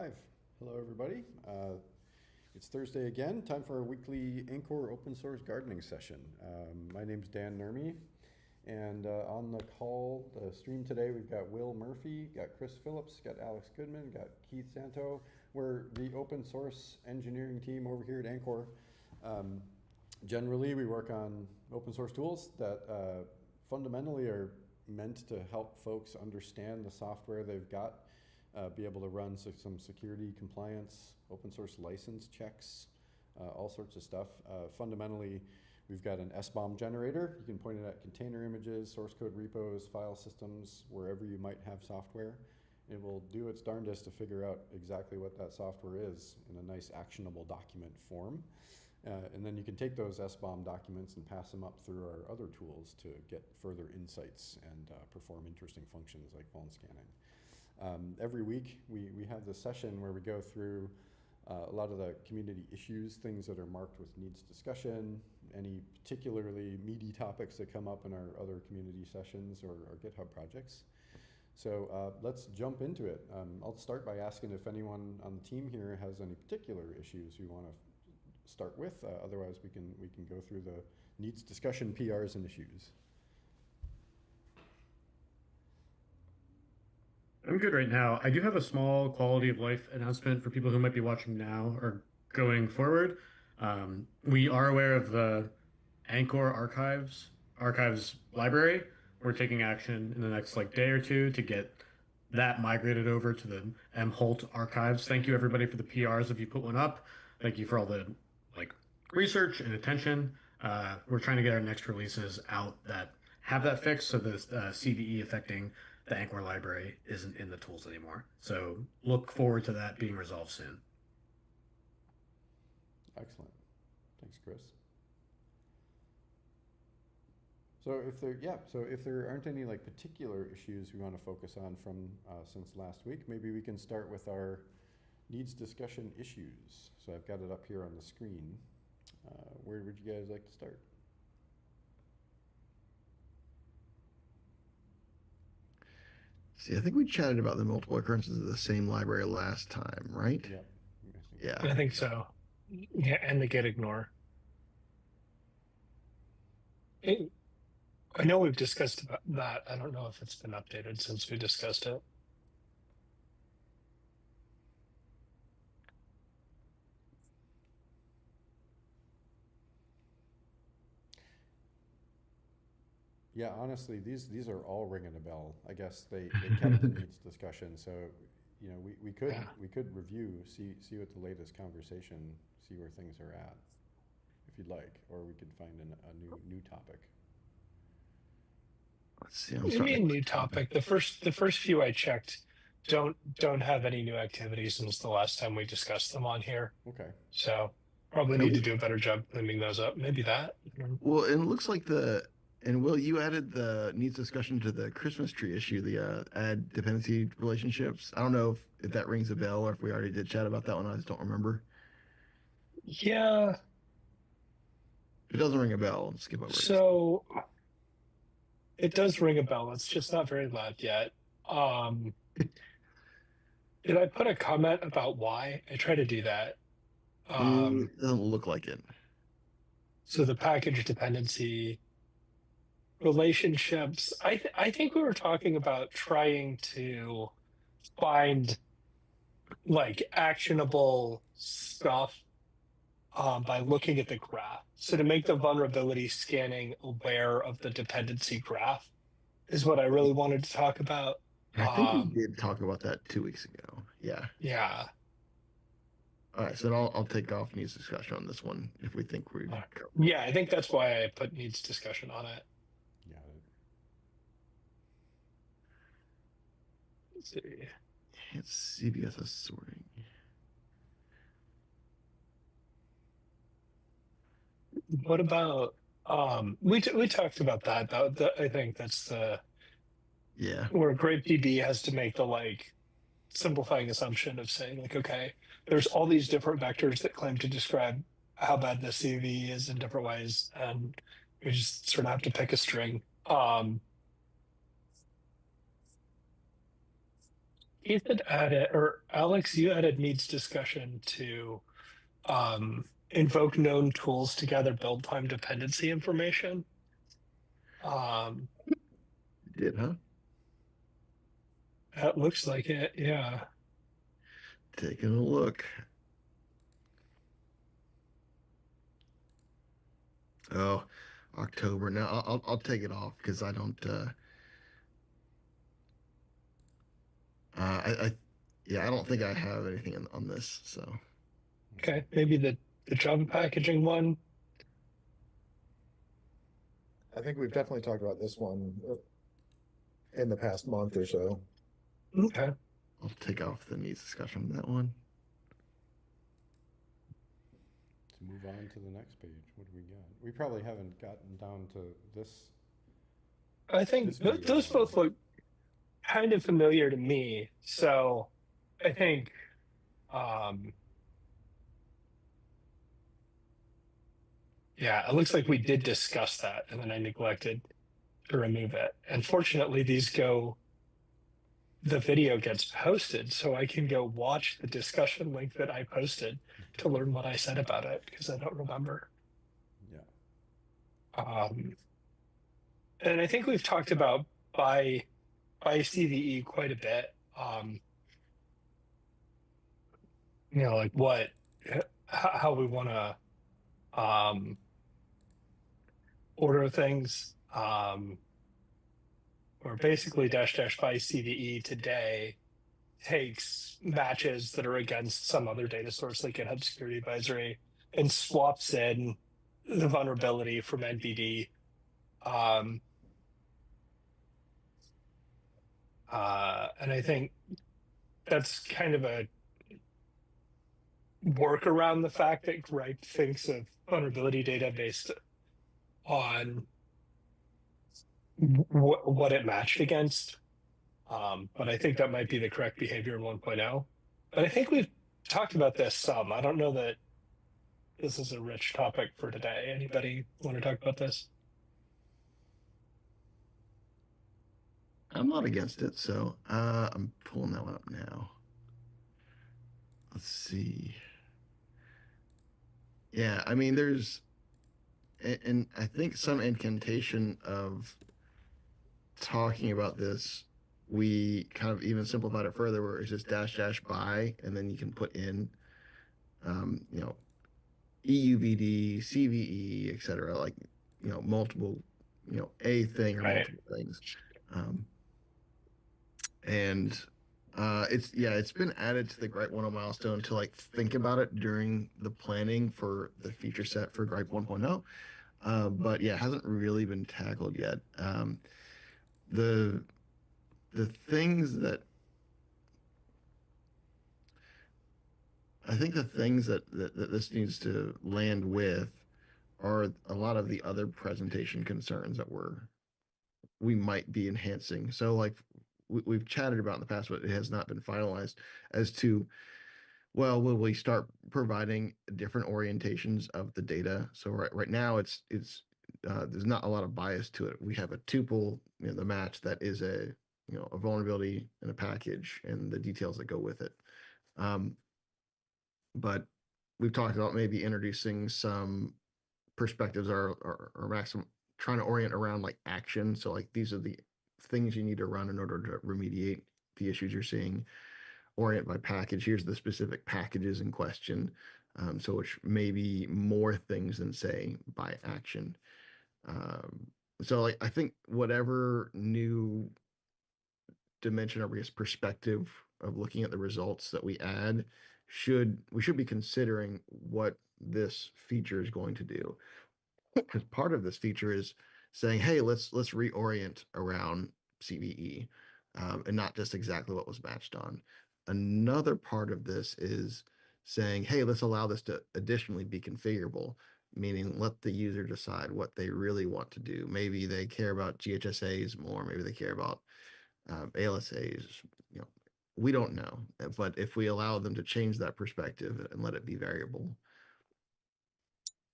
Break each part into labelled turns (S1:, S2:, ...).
S1: Live. Hello, everybody. It's Thursday again, time for our weekly Anchore open source gardening session. My name's Dan Nermi, and on the call, the stream today, we've got Will Murphy, got Chris Phillips, got Alex Goodman, got Keith Santo. We're the open source engineering team over here at Anchore. Generally, we work on open source tools that fundamentally are meant to help folks understand the software they've got, be able to run some security compliance, open source license checks, all sorts of stuff. Fundamentally, we've got an SBOM generator. You can point it at container images, source code repos, file systems, wherever you might have software. It will do its darndest to figure out exactly what that software is in a nice actionable document form. And then you can take those SBOM documents and pass them up through our other tools to get further insights and perform interesting functions like phone scanning. Every week we have this session where we go through a lot of the community issues, things that are marked with needs discussion, any particularly meaty topics that come up in our other community sessions or GitHub projects. So let's jump into it. I'll start by asking if anyone on the team here has any particular issues we want to start with. Otherwise, we can go through the needs discussion, PRs, and issues.
S2: I'm good right now. I do have a small quality of life announcement for people who might be watching now or going forward. We are aware of the Anchore archives library. We're taking action in the next day or two to get that migrated over to the Holt archives. Thank you everybody for the PRs if you put one up. Thank you for all the research and attention. We're trying to get our next releases out that have that fixed so the CVE affecting the Anchore library isn't in the tools anymore. So look forward to that being resolved soon.
S1: Excellent. Thanks, Chris. So if there aren't any particular issues we want to focus on from since last week, maybe we can start with our needs discussion issues. So I've got it up here on the screen. Where would you guys like to start?
S3: See, I think we chatted about the multiple occurrences of the same library last time, right?
S1: Yeah.
S4: I think so. Yeah, and the get ignore. I know we've discussed about that. I don't know if it's been updated since we discussed it.
S1: Yeah, honestly, these are all ringing a bell. I guess they kept the needs discussion, so we could review, see what the latest conversation, see where things are at, if you'd like, or we could find a new topic.
S3: Let's see.
S4: Maybe a new topic. The first few I checked don't have any new activities since the last time we discussed them on here.
S1: Okay.
S4: So probably need to do a better job cleaning those up. Maybe that.
S3: Well, it looks like Will, you added the needs discussion to the Christmas tree issue, the add dependency relationships. I don't know if that rings a bell or if we already did chat about that one. I just don't remember.
S4: Yeah.
S3: If it doesn't ring a bell, I'll skip over it.
S4: So it does ring a bell. It's just not very loud yet. Did I put a comment about why? I try to do that.
S3: It doesn't look like it.
S4: So the package dependency relationships, I think we were talking about trying to find actionable stuff by looking at the graph. So to make the vulnerability scanning aware of the dependency graph is what I really wanted to talk about.
S3: I think we did talk about that 2 weeks ago. Yeah.
S4: Yeah.
S3: All right, so I'll take off needs discussion on this one if we think we.
S4: Yeah, I think that's why I put needs discussion on it.
S1: Yeah.
S4: Let's see.
S3: It's CVSS sorting.
S4: What about we talked about that. I think that's the where Grype DB has to make the simplifying assumption of saying okay, there's all these different vectors that claim to describe how bad the CV is in different ways, and we just sort of have to pick a string. Keith had added, or Alex, you added needs discussion to invoke known tools to gather build time dependency information.
S3: Did, huh?
S4: That looks like it, yeah.
S3: Taking a look. Oh, October. Now I'll take it off because I don't. Yeah, I don't think I have anything on this. So.
S4: Okay, maybe the Java packaging one.
S5: I think we've definitely talked about this one in the past month or so.
S4: Okay.
S3: I'll take off the needs discussion on that one.
S1: To move on to the next page, what do we got? We probably haven't gotten down to this.
S4: I think those both look kind of familiar to me. So I think yeah, it looks like we did discuss that and then I neglected to remove it. And fortunately, the video gets posted, so I can go watch the discussion link that I posted to learn what I said about it, because I don't remember.
S1: Yeah.
S4: And I think we've talked about by CVE quite a bit. Like how we want to order things. Or basically dash by CVE today takes matches that are against some other data source like GitHub Security Advisory and swaps in the vulnerability from NVD. And I think that's kind of a work around the fact that Grype thinks of vulnerability data based on what it matched against. But I think that might be the correct behavior in 1.0. But I think we've talked about this some. I don't know that this is a rich topic for today. Anybody want to talk about this?
S3: I'm not against it, so I'm pulling that one up now. Let's see. Yeah, I mean, there's, and I think some incantation of talking about this, we kind of even simplified it further, where it's just dash by, and then you can put in, EUVD, CVE, etc. Like, multiple, a thing or multiple things. And it's been added to the Grype 1.0 milestone to like think about it during the planning for the feature set for Grype 1.0. But yeah, it hasn't really been tackled yet. The things that I think the things that this needs to land with are a lot of the other presentation concerns that we might be enhancing. So like we've chatted about in the past, but it has not been finalized as to, well, will we start providing different orientations of the data? So right now it's there's not a lot of bias to it. We have a tuple, the match that is a vulnerability and a package and the details that go with it. But we've talked about maybe introducing some perspectives or maximum trying to orient around like action. So like these are the things you need to run in order to remediate the issues you're seeing. Orient by package. Here's the specific packages in question. So which may be more things than say by action. So like I think whatever new dimension or perspective of looking at the results that we add we should be considering what this feature is going to do, because part of this feature is saying, hey, let's reorient around CVE and not just exactly what was matched on. Another part of this is saying, hey, let's allow this to additionally be configurable, meaning let the user decide what they really want to do. Maybe they care about GHSAs more, maybe they care about ALSAs, we don't know. But if we allow them to change that perspective and let it be variable,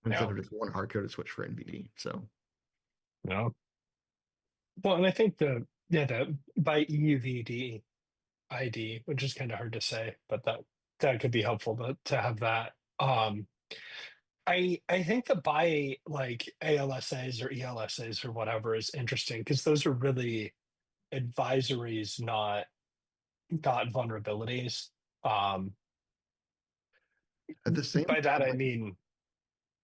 S3: instead of just one hard-coded switch for NVD. So
S4: no. Well, and I think the by EUVD, ID, which is kind of hard to say, but that could be helpful to have that. I think the by like ALSAs or ELSAs or whatever is interesting because those are really advisories, not vulnerabilities.
S3: At the same
S4: By that
S3: time,
S4: I mean,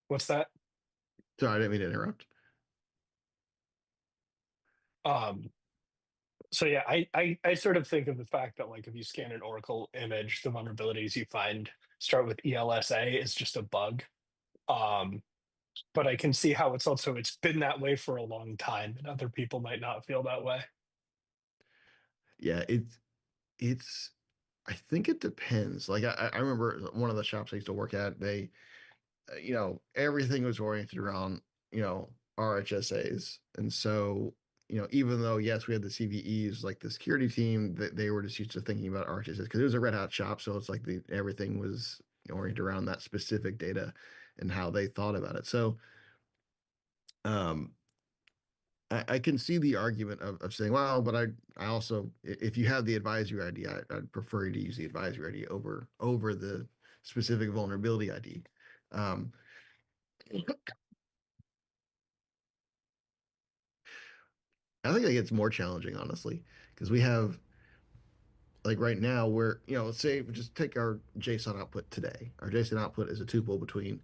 S4: what's that?
S3: sorry, I didn't mean to interrupt.
S4: So yeah, I sort of think of the fact that like if you scan an Oracle image, the vulnerabilities you find start with ELSA is just a bug. But I can see how it's been that way for a long time, and other people might not feel that way.
S3: Yeah, it's I think it depends. Like I remember one of the shops I used to work at, they everything was oriented around, RHSAs. And so, even though yes, we had the CVEs, like the security team, that they were just used to thinking about RHSAs because it was a Red Hat shop, so it's like everything was oriented around that specific data and how they thought about it. So um I can see the argument of saying, well, but I also, if you have the advisory ID, I'd prefer you to use the advisory ID over the specific vulnerability ID. I think it gets more challenging, honestly, because we have, like, right now we're, let's say just take our JSON output today. Our JSON output is a tuple between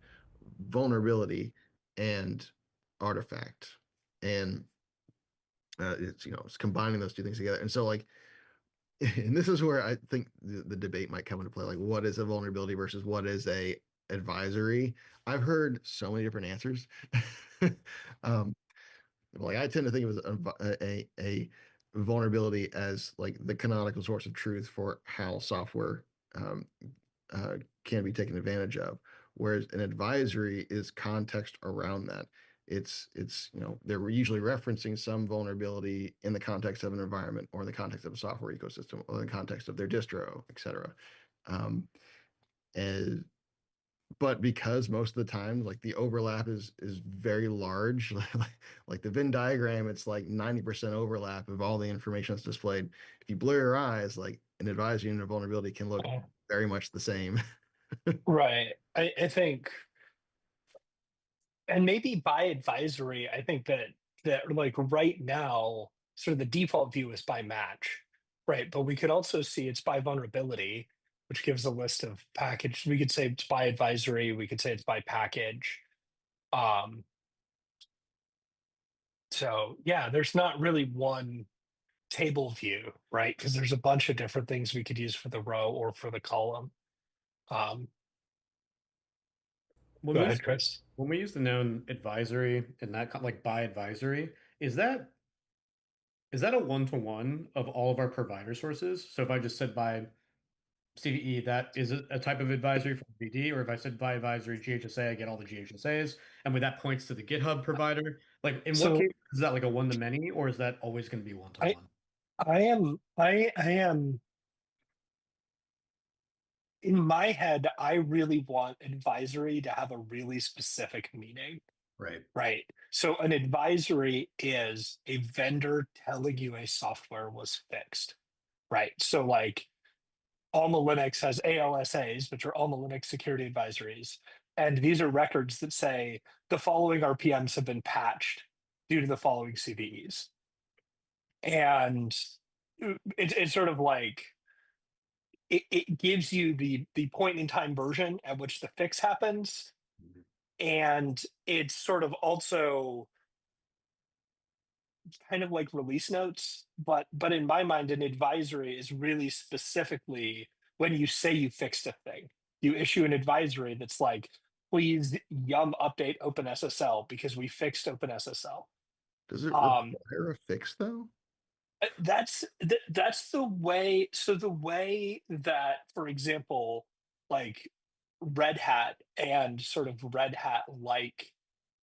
S3: vulnerability and artifact, and it's combining those two things together. And so like, and this is where I think the debate might come into play. Like, what is a vulnerability versus what is a advisory? I've heard so many different answers. um, like I tend to think of it as a vulnerability as like the canonical source of truth for how software um, can be taken advantage of, whereas an advisory is context around that. It's they're usually referencing some vulnerability in the context of an environment or in the context of a software ecosystem or in the context of their distro, etc. Um, and but because most of the time like the overlap is very large, like the Venn diagram, it's like 90% overlap of all the information that's displayed. If you blur your eyes, like an advisory and a vulnerability can look very much the same.
S4: Right. I think, and maybe by advisory, I think that like right now, sort of the default view is by match, right? But we could also see it's by vulnerability, which gives a list of package. We could say it's by advisory. We could say it's by package. Um, so yeah, there's not really one table view, right? Because there's a bunch of different things we could use for the row or for the column. Um,
S2: When
S4: Go
S2: we
S4: ahead, Chris.
S2: when we use the known advisory and that like by advisory, is that a one-to-one of all of our provider sources? So if I just said by CVE, that is a type of advisory from VD, or if I said by advisory GHSA, I get all the GHSAs, and when that points to the GitHub provider, like in what
S4: So
S2: case is that like a one-to-many, or is that always going to be
S4: I
S2: one-to-one?
S4: I am in my head, I really want advisory to have a really specific meaning,
S2: Right.
S4: right? So an advisory is a vendor telling you a software was fixed, right? So like Alma Linux has ALSAs, which are Alma Linux security advisories. And these are records that say the following RPMs have been patched due to the following CVEs. And it's sort of like it gives you the point in time version at which the fix happens. And it's sort of also kind of like release notes, but in my mind, an advisory is really specifically when you say you fixed a thing. You issue an advisory that's like, please yum update OpenSSL because we fixed OpenSSL.
S3: Does it
S4: Um,
S3: require a fix though?
S4: that's the way. So the way that, for example, like Red Hat and sort of Red Hat like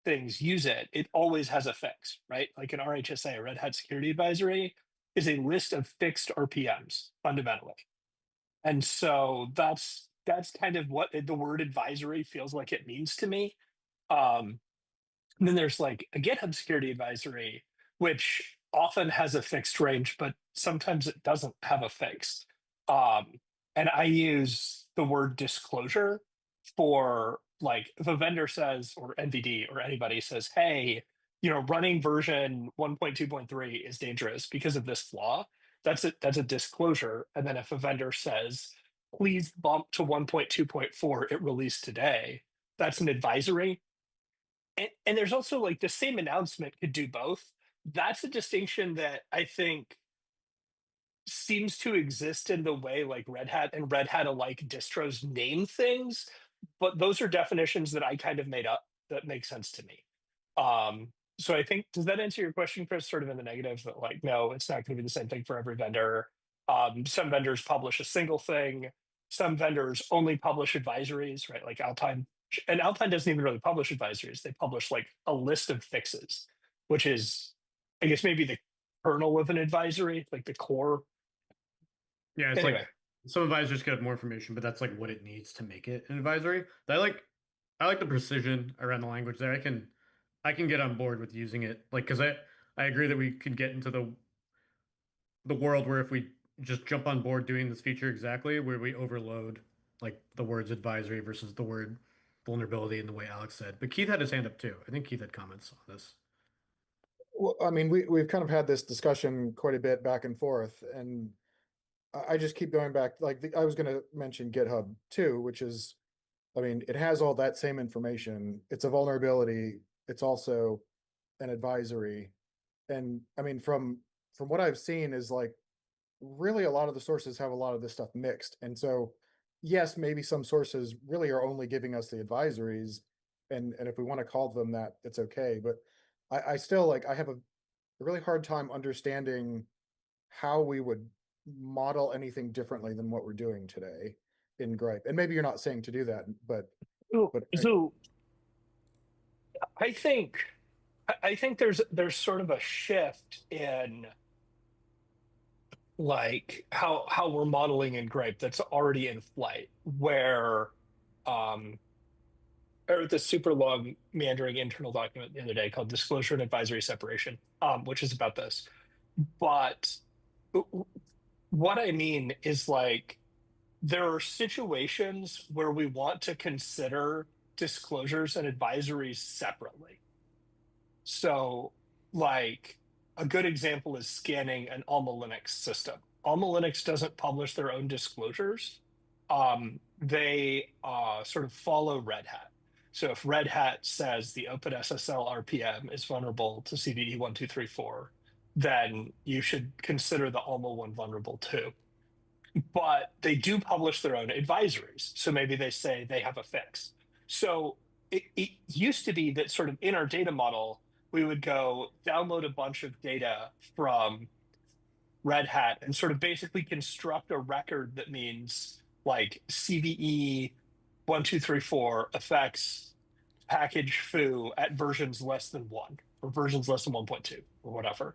S4: things use it, it always has a fix, right? Like an RHSA, Red Hat Security Advisory, is a list of fixed RPMs fundamentally. And so that's kind of what the word advisory feels like it means to me. And then there's like a GitHub Security Advisory, which often has a fixed range, but sometimes it doesn't have a fix. And I use the word disclosure for like if a vendor says, or NVD or anybody says, hey, running version 1.2.3 is dangerous because of this flaw. That's a disclosure. And then if a vendor says, please bump to 1.2.4, it released today, that's an advisory. And there's also like the same announcement could do both. That's a distinction that I think seems to exist in the way like Red Hat and Red Hat alike distros name things, but those are definitions that I kind of made up that make sense to me. So I think, does that answer your question, Chris? Sort of in the negative that like, no, it's not going to be the same thing for every vendor. Some vendors publish a single thing. Some vendors only publish advisories, right? Like Alpine, and Alpine doesn't even really publish advisories. They publish like a list of fixes, which is, I guess, maybe the kernel of an advisory, like the core.
S2: Yeah, it's
S4: Anyway.
S2: like some advisors get more information, but that's like what it needs to make it an advisory. I like the precision around the language there. I can get on board with using it, like because I agree that we could get into the world where if we just jump on board doing this feature exactly, where we overload like the words advisory versus the word vulnerability in the way Alex said. But Keith had his hand up too. I think Keith had comments on this.
S5: Well, I mean, we've kind of had this discussion quite a bit back and forth, and I just keep going back. Like I was going to mention GitHub too, which is, I mean, it has all that same information. It's a vulnerability. It's also an advisory, and I mean, from what I've seen is like really a lot of the sources have a lot of this stuff mixed, and so yes, maybe some sources really are only giving us the advisories, and if we want to call them that, it's okay. But I still like I have a really hard time understanding how we would model anything differently than what we're doing today in Grype. And maybe you're not saying to do that, but
S4: So I think there's sort of a shift in like how we're modeling in Grype that's already in flight, where I wrote this super long meandering internal document the other day called Disclosure and Advisory Separation, which is about this. But what I mean is like there are situations where we want to consider disclosures and advisories separately. So, like a good example is scanning an Alma Linux system. Alma Linux doesn't publish their own disclosures. They sort of follow Red Hat. So if Red Hat says the OpenSSL RPM is vulnerable to CVE 1234, then you should consider the Alma one vulnerable too. But they do publish their own advisories. So maybe they say they have a fix. So it used to be that sort of in our data model, we would go download a bunch of data from Red Hat and sort of basically construct a record that means like CVE 1234 affects package foo at versions less than 1 or versions less than 1.2 or whatever.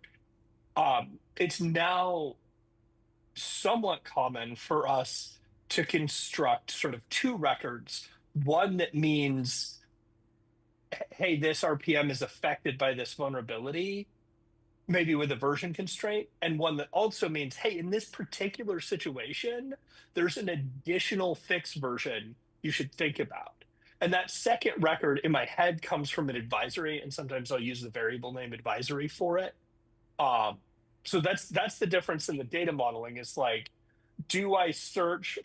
S4: It's now somewhat common for us to construct sort of two records. One that means, hey, this RPM is affected by this vulnerability, maybe with a version constraint, and one that also means, hey, in this particular situation, there's an additional fixed version you should think about. And that second record in my head comes from an advisory, and sometimes I'll use the variable name advisory for it. So that's the difference in the data modeling is like, do I search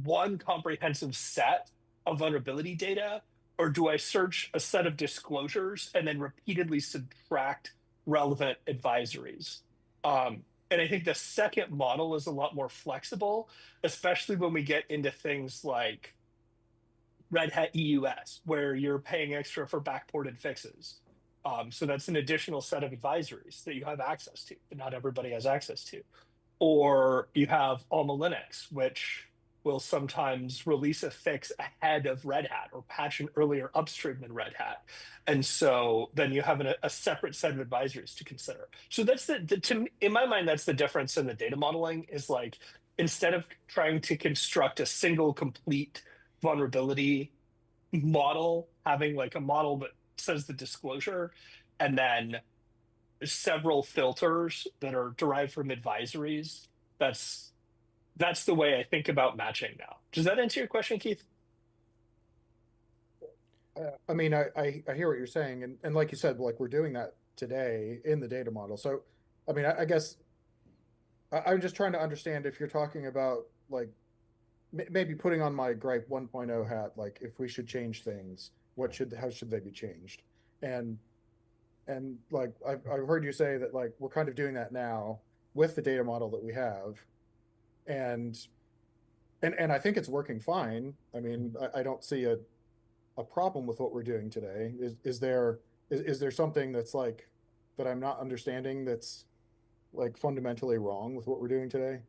S4: one comprehensive set of vulnerability data, or do I search a set of disclosures and then repeatedly subtract relevant advisories? And I think the second model is a lot more flexible, especially when we get into things like Red Hat EUS, where you're paying extra for backported fixes. So that's an additional set of advisories that you have access to, but not everybody has access to. Or you have Alma Linux, which will sometimes release a fix ahead of Red Hat or patch an earlier upstream than Red Hat. And so then you have a separate set of advisories to consider. So that's in my mind, that's the difference in the data modeling is like, instead of trying to construct a single complete vulnerability model, having like a model that says the disclosure and then several filters that are derived from advisories, that's that's the way I think about matching now. Does that answer your question, Keith?
S5: I mean, I hear what you're saying, and like you said, like we're doing that today in the data model. So, I mean, I guess I'm just trying to understand if you're talking about like maybe putting on my Grype 1.0 hat, like if we should change things, how should they be changed? And like I've heard you say that like we're kind of doing that now with the data model that we have, and and I think it's working fine. I mean, I don't see a problem with what we're doing today. Is there something that's like that I'm not understanding that's like fundamentally wrong with what we're doing today?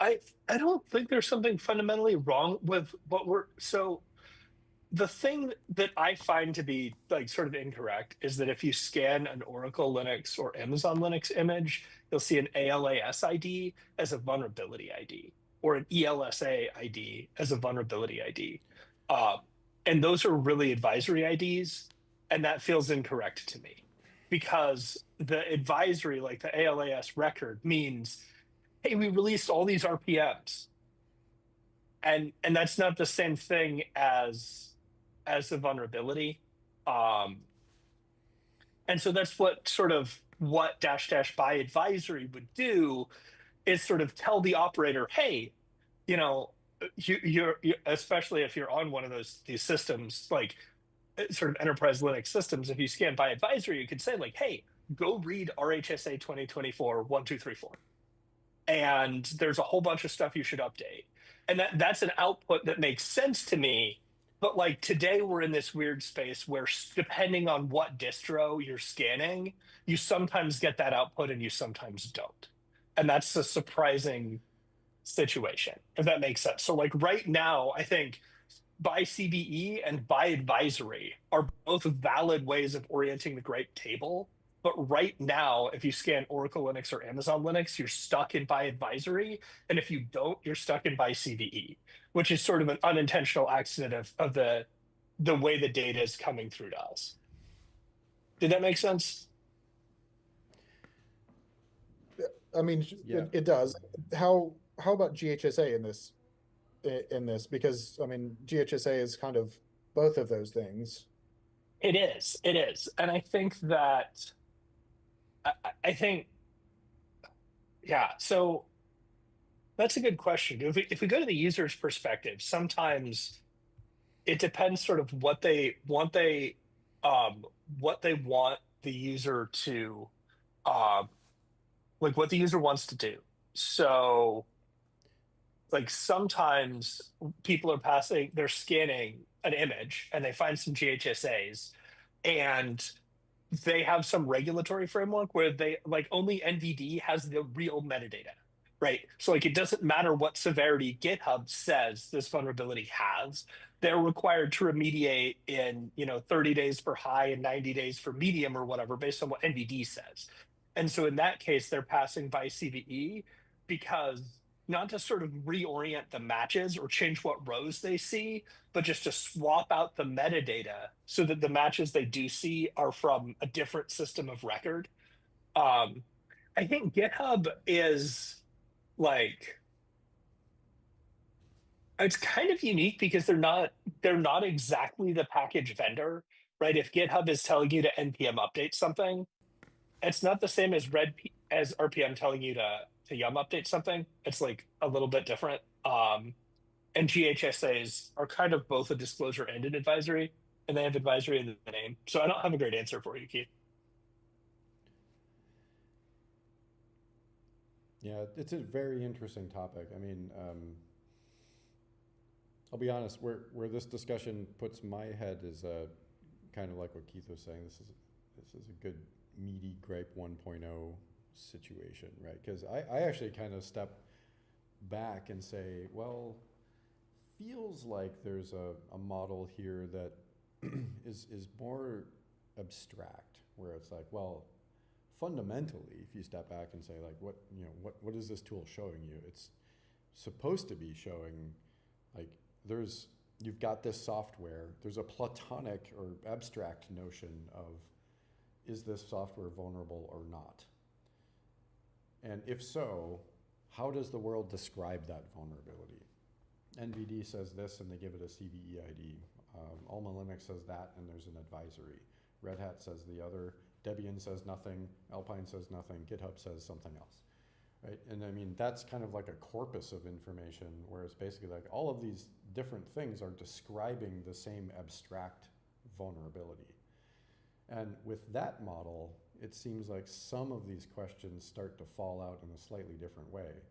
S4: I don't think there's something fundamentally wrong with what we're so the thing that I find to be like sort of incorrect is that if you scan an Oracle Linux or Amazon Linux image, you'll see an ALAS ID as a vulnerability ID or an ELSA ID as a vulnerability ID. Uh, and those are really advisory IDs. And that feels incorrect to me because the advisory, like the ALAS record, means, hey, we released all these RPMs. And that's not the same thing as the vulnerability. Um, and so that's what sort of what dash dash by advisory would do is sort of tell the operator, hey, you know, you especially if you're on one of these systems, like sort of enterprise Linux systems, if you scan by advisory, you could say like, hey, go read RHSA 2024 1234. And there's a whole bunch of stuff you should update. And that's an output that makes sense to me. But like today, we're in this weird space where depending on what distro you're scanning, you sometimes get that output and you sometimes don't. And that's a surprising situation, if that makes sense. So like right now, I think by CVE and by advisory are both valid ways of orienting the Grype table. But right now, if you scan Oracle Linux or Amazon Linux, you're stuck in by advisory. And if you don't, you're stuck in by CVE, which is sort of an unintentional accident of the way the data is coming through to us. Did that make sense?
S5: I mean,
S1: Yeah.
S5: it does. How about GHSA in this? Because I mean, GHSA is kind of both of those things.
S4: It is. And I think that I think, yeah, so that's a good question. If we go to the user's perspective, sometimes it depends sort of um what they want the user to um like what the user wants to do. So like sometimes people are they're scanning an image and they find some GHSAs and they have some regulatory framework where they like only NVD has the real metadata, right? So like it doesn't matter what severity GitHub says this vulnerability has. They're required to remediate in 30 days for high and 90 days for medium or whatever based on what NVD says. And so in that case, they're passing by CVE because not to sort of reorient the matches or change what rows they see, but just to swap out the metadata so that the matches they do see are from a different system of record. Um, I think GitHub is like it's kind of unique because they're not exactly the package vendor, right? If GitHub is telling you to npm update something, it's not the same as as RPM telling you to yum update something. It's like a little bit different. And GHSAs are kind of both a disclosure and an advisory, and they have advisory in the name. So I don't have a great answer for you, Keith.
S1: Yeah, it's a very interesting topic. I mean, I'll be honest, where this discussion puts my head is kind of like what Keith was saying. This is a good meaty Grype 1.0 situation, right? Because I actually kind of step back and say, well, feels like there's a model here that is more abstract, where it's like, well, fundamentally, if you step back and say like, what is this tool showing you? It's supposed to be showing like you've got this software, there's a platonic or abstract notion of, is this software vulnerable or not? And if so, how does the world describe that vulnerability? NVD says this and they give it a CVE ID. Alma Linux says that and there's an advisory. Red Hat says the other. Debian says nothing. Alpine says nothing. GitHub says something else. Right? And I mean, that's kind of like a corpus of information where it's basically like all of these different things are describing the same abstract vulnerability. And with that model, it seems like some of these questions start to fall out in a slightly different way.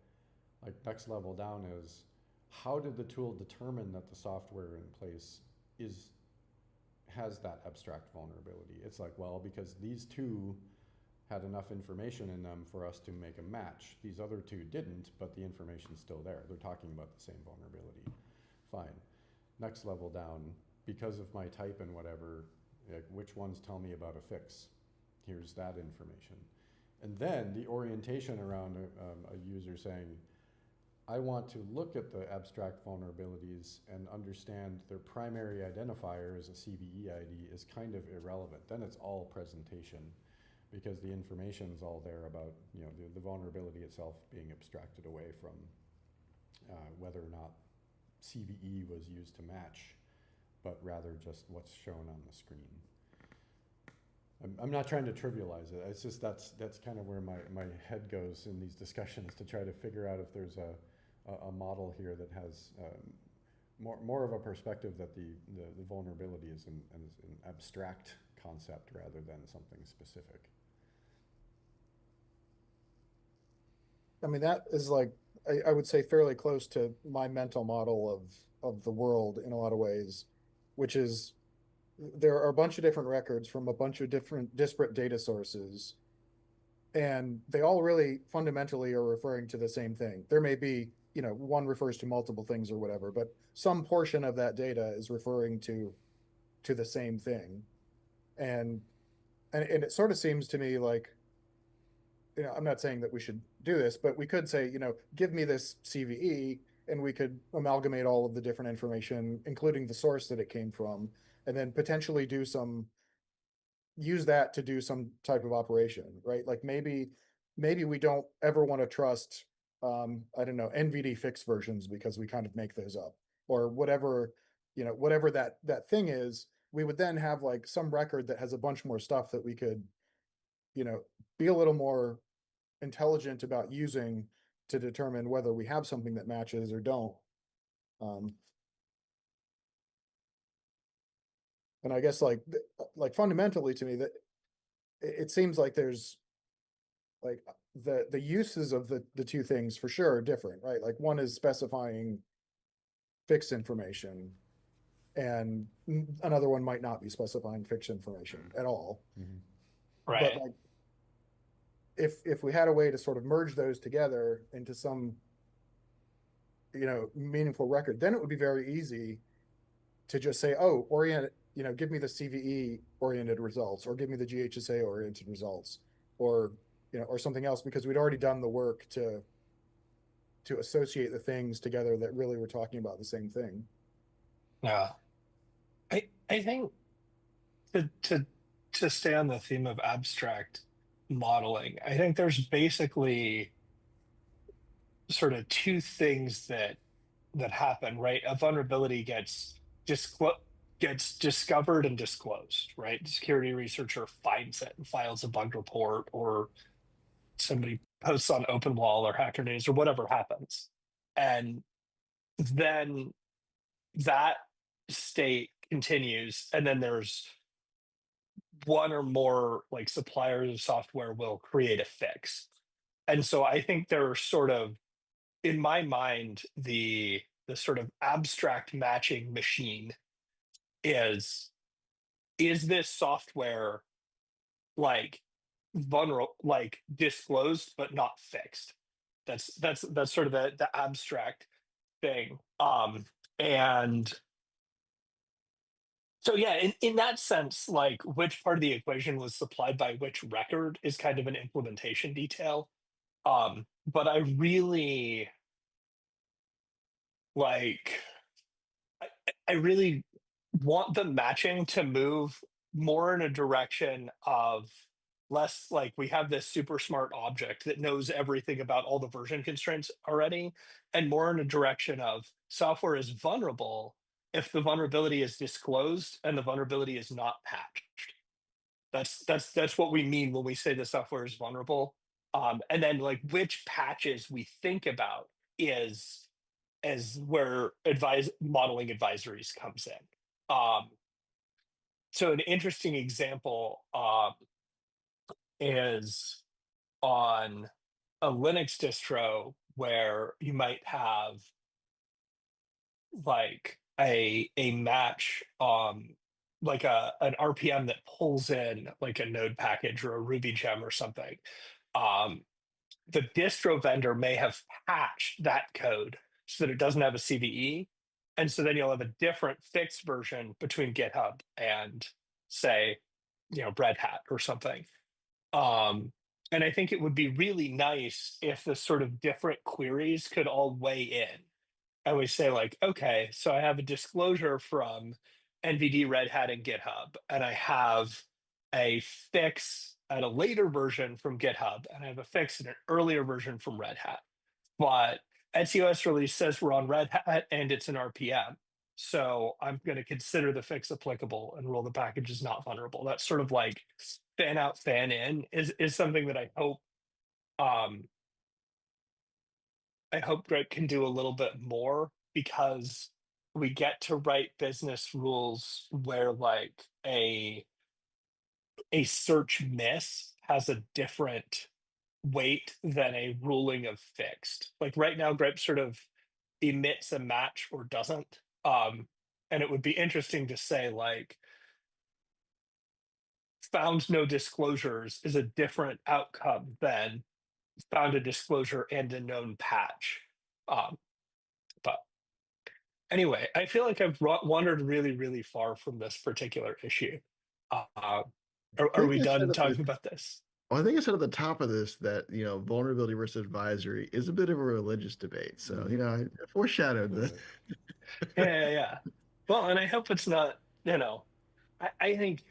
S1: Like next level down is, how did the tool determine that the software in place has that abstract vulnerability? It's like, well, because these two had enough information in them for us to make a match. These other two didn't, but the information's still there. They're talking about the same vulnerability. Fine. Next level down, because of my type and whatever, like which ones tell me about a fix? Here's that information. And then the orientation around a user saying, I want to look at the abstract vulnerabilities and understand their primary identifier as a CVE ID is kind of irrelevant. Then it's all presentation because the information's all there about the vulnerability itself being abstracted away from whether or not CVE was used to match, but rather just what's shown on the screen. I'm not trying to trivialize it. It's just that's kind of where my head goes in these discussions to try to figure out if there's a model here that has more of a perspective that the vulnerability is an abstract concept rather than something specific.
S5: I mean, that is like, I would say fairly close to my mental model of the world in a lot of ways, which is there are a bunch of different records from a bunch of different disparate data sources, and they all really fundamentally are referring to the same thing. There may be, one refers to multiple things or whatever, but some portion of that data is referring to the same thing. And it sort of seems to me like, I'm not saying that we should do this, but we could say, give me this CVE, and we could amalgamate all of the different information, including the source that it came from, and then potentially use that to do some type of operation, right? Like maybe we don't ever want to trust, I don't know, NVD fix versions because we kind of make those up, or whatever, whatever that thing is. We would then have like some record that has a bunch more stuff that we could, be a little more intelligent about using to determine whether we have something that matches or don't. And I guess like fundamentally to me that it seems like there's like the uses of the two things for sure are different, right? Like one is specifying fixed information, and another one might not be specifying fixed information at all.
S1: Mm-hmm.
S4: Right.
S5: But like if we had a way to sort of merge those together into some meaningful record, then it would be very easy to just say, oh, give me the CVE oriented results, or give me the GHSA oriented results, or or something else, because we'd already done the work to associate the things together that really were talking about the same thing.
S4: Yeah. I think to stay on the theme of abstract modeling, I think there's basically sort of two things that happen, right? A vulnerability gets discovered and disclosed, right? The security researcher finds it and files a bug report, or somebody posts on OpenWall or Hacker News or whatever happens. And then that state continues, and then there's one or more like suppliers of software will create a fix. And so I think there are sort of, in my mind, the sort of abstract matching machine is this software like vulnerable, like disclosed but not fixed? That's sort of the abstract thing. And so yeah, in that sense, like which part of the equation was supplied by which record is kind of an implementation detail. But I really like I really want the matching to move more in a direction of less like we have this super smart object that knows everything about all the version constraints already, and more in a direction of software is vulnerable if the vulnerability is disclosed and the vulnerability is not patched. That's what we mean when we say the software is vulnerable. And then like which patches we think about is as where modeling advisories comes in. So an interesting example is on a Linux distro where you might have like a match like an RPM that pulls in like a node package or a Ruby gem or something. Um, the distro vendor may have patched that code so that it doesn't have a CVE. And so then you'll have a different fixed version between GitHub and say, Red Hat or something. And I think it would be really nice if the sort of different queries could all weigh in. And we say like, okay, so I have a disclosure from NVD, Red Hat, and GitHub, and I have a fix at a later version from GitHub, and I have a fix in an earlier version from Red Hat. But NCOS release says we're on Red Hat and it's an RPM. So I'm going to consider the fix applicable and rule the package is not vulnerable. That's sort of like fan out, fan in is something that I hope Grype can do a little bit more, because we get to write business rules where like a search miss has a different weight than a ruling of fixed. Like right now, Grype sort of emits a match or doesn't. And it would be interesting to say like found no disclosures is a different outcome than found a disclosure and a known patch. But anyway, I feel like I've wandered really, really far from this particular issue. Are we done talking about this?
S3: Well, I think I said at the top of this that, vulnerability versus advisory is a bit of a religious debate. So, I foreshadowed this.
S4: Yeah. Well, and I hope it's not, I think,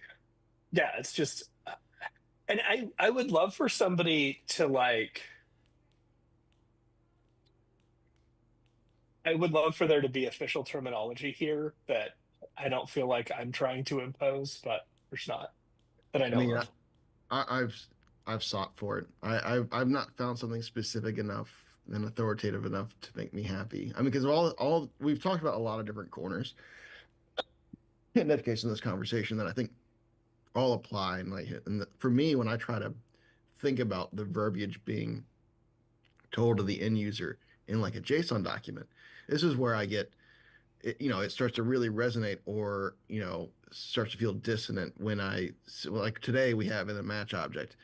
S4: yeah, it's just, and I would love for somebody to like, I would love for there to be official terminology here that I don't feel like I'm trying to impose, but there's not that I know of.
S3: I've sought for it. I've not found something specific enough and authoritative enough to make me happy. I mean, because all we've talked about a lot of different corners in education in this conversation that I think all apply. And for me, when I try to think about the verbiage being told to the end user in like a JSON document, this is where I get it starts to really resonate, or starts to feel dissonant when like today we have in the match object,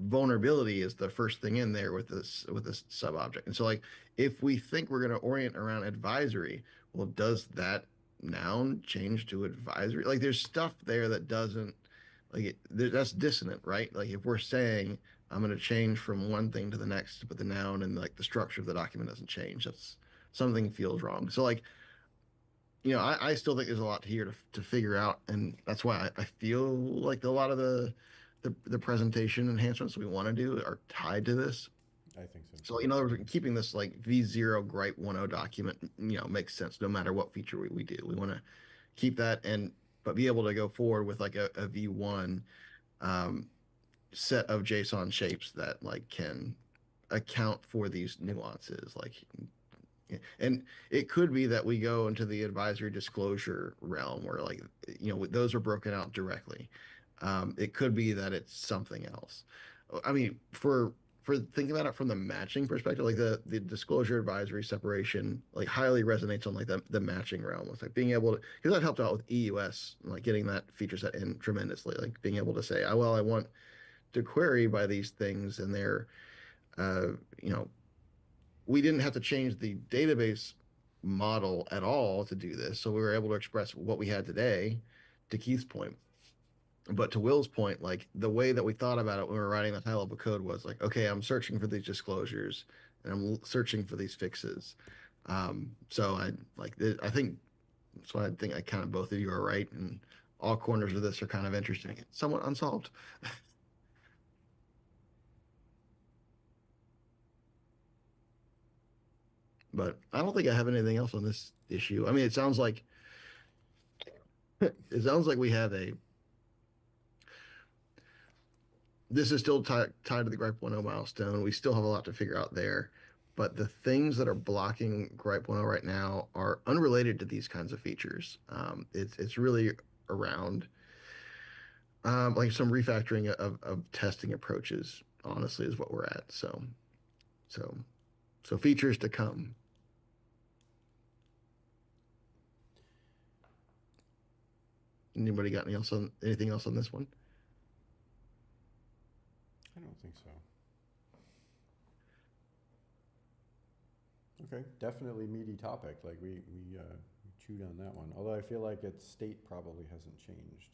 S3: vulnerability is the first thing in there with this sub object. And so like if we think we're going to orient around advisory, well, does that noun change to advisory? Like there's stuff there that doesn't that's dissonant, right? Like if we're saying I'm going to change from one thing to the next, but the noun and like the structure of the document doesn't change, that's something feels wrong. So like I still think there's a lot here to figure out, and that's why I feel like a lot of the presentation enhancements we want to do are tied to this.
S1: I think so.
S3: So in other words, keeping this like V0 Grype 1.0 document, makes sense no matter what feature we do. We want to keep that but be able to go forward with like a V1 set of JSON shapes that like can account for these nuances, like. And it could be that we go into the advisory disclosure realm where like those are broken out directly. It could be that it's something else. I mean, for thinking about it from the matching perspective, like the disclosure advisory separation like highly resonates on like the matching realm. It's like being able to, because that helped out with EUS, like getting that feature set in tremendously, like being able to say, oh, well, I want to query by these things, and they're we didn't have to change the database model at all to do this. So we were able to express what we had today, to Keith's point. But to Will's point, like the way that we thought about it when we were writing that high level code was like, okay, I'm searching for these disclosures and I'm searching for these fixes. So I think I kind of both of you are right, and all corners of this are kind of interesting, somewhat unsolved. But I don't think I have anything else on this issue. I mean, it sounds like we have a. This is still tied to the Grype 1.0 milestone. We still have a lot to figure out there. But the things that are blocking Grype 1.0 right now are unrelated to these kinds of features. It's really around like some refactoring of testing approaches, honestly, is what we're at. So features to come. Anybody got anything else on this one?
S1: I don't think so. Okay, definitely meaty topic. Like we chewed on that one. Although I feel like its state probably hasn't changed.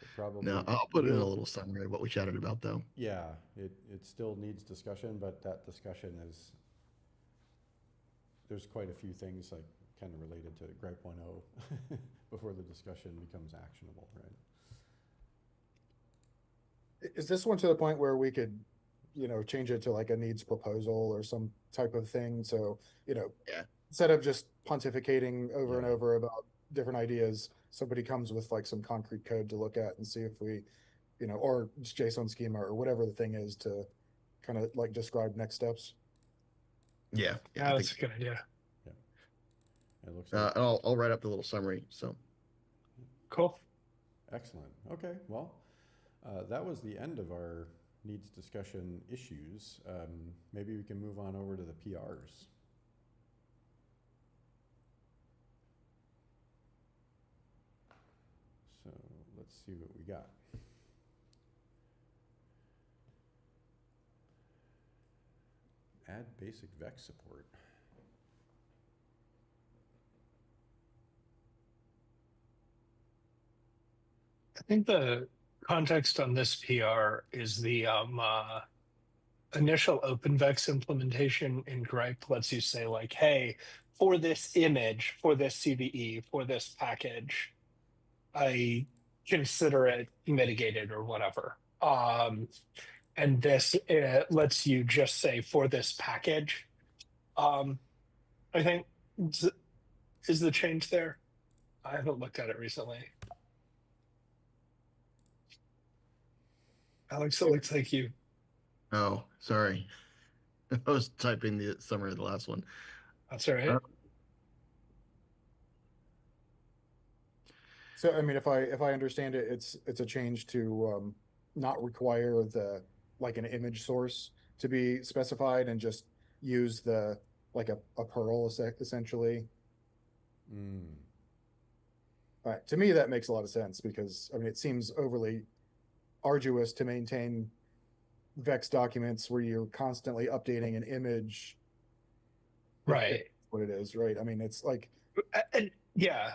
S1: It probably
S3: No, I'll put in a little summary of what we chatted about, though.
S1: Yeah, it still needs discussion, but that discussion is, there's quite a few things like kind of related to Grype 1.0 before the discussion becomes actionable, right?
S5: Is this one to the point where we could, change it to like a needs proposal or some type of thing? So,
S3: Yeah.
S5: instead of just pontificating over and
S1: Yeah.
S5: over about different ideas, somebody comes with like some concrete code to look at and see if we, or just JSON schema or whatever the thing is to kind of like describe next steps.
S3: Yeah,
S4: that's a good idea.
S1: Yeah, it looks like.
S3: I'll write up the little summary. So
S4: cool.
S1: Excellent. Okay, well, that was the end of our needs discussion issues. Maybe we can move on over to the PRs. So let's see what we got. Add basic VEX support.
S4: I think the context on this PR is the initial OpenVex implementation in Grype lets you say like, hey, for this image, for this CVE, for this package, I consider it mitigated or whatever. And this lets you just say for this package. I think is the change there? I haven't looked at it recently. Alex, it looks like you.
S3: Oh, sorry. I was typing the summary of the last one.
S4: That's all right.
S5: So, I mean, if I understand it, it's a change to not require the like an image source to be specified and just use the like a Perl essentially. All right, to me that makes a lot of sense because I mean it seems overly arduous to maintain Vex documents where you're constantly updating an image.
S4: Right.
S5: What it is, right? I mean, it's like,
S4: and yeah,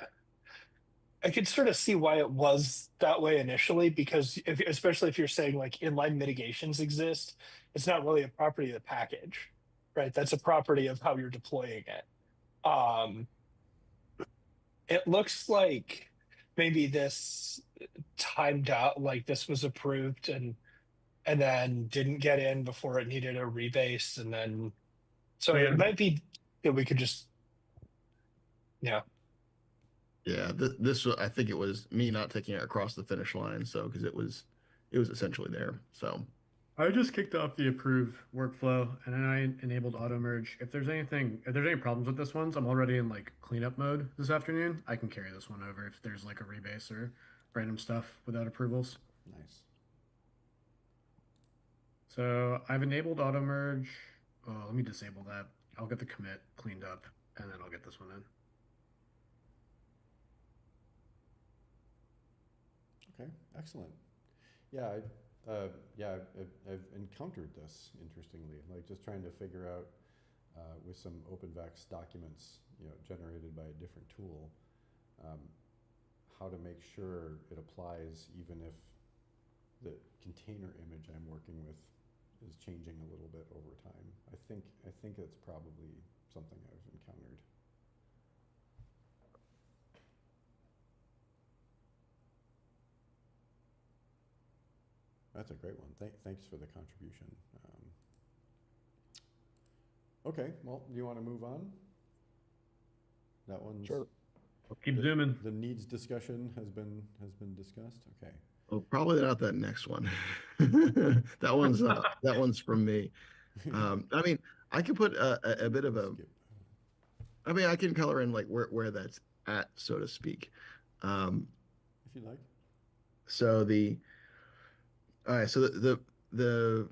S4: I could sort of see why it was that way initially, because especially if you're saying like inline mitigations exist, it's not really a property of the package, right? That's a property of how you're deploying it. It looks like maybe this timed out, like this was approved and then didn't get in before it needed a rebase, and then so it might be that we could just
S3: this I think it was me not taking it across the finish line, so because it was essentially there. So
S2: I just kicked off the approve workflow and then I enabled auto merge. If there's any problems with this one, I'm already in like cleanup mode this afternoon. I can carry this one over if there's like a rebase or random stuff without approvals.
S1: Nice.
S2: So I've enabled auto merge. Oh, let me disable that. I'll get the commit cleaned up and then I'll get this one in.
S1: Okay, excellent. Yeah, I've encountered this, interestingly, like just trying to figure out with some OpenVex documents, generated by a different tool, how to make sure it applies even if the container image I'm working with is changing a little bit over time. I think it's probably something I've encountered. That's a great one. Thanks for the contribution. Okay, well, do you want to move on? That one's.
S5: Sure.
S2: Keep zooming.
S1: The needs discussion has been discussed. Okay.
S3: Oh, probably not that next one. That one's from me. I mean, I could put a bit of a.
S1: Skip.
S3: I mean, I can color in like where that's at, so to speak.
S1: If you like.
S3: So all right. So the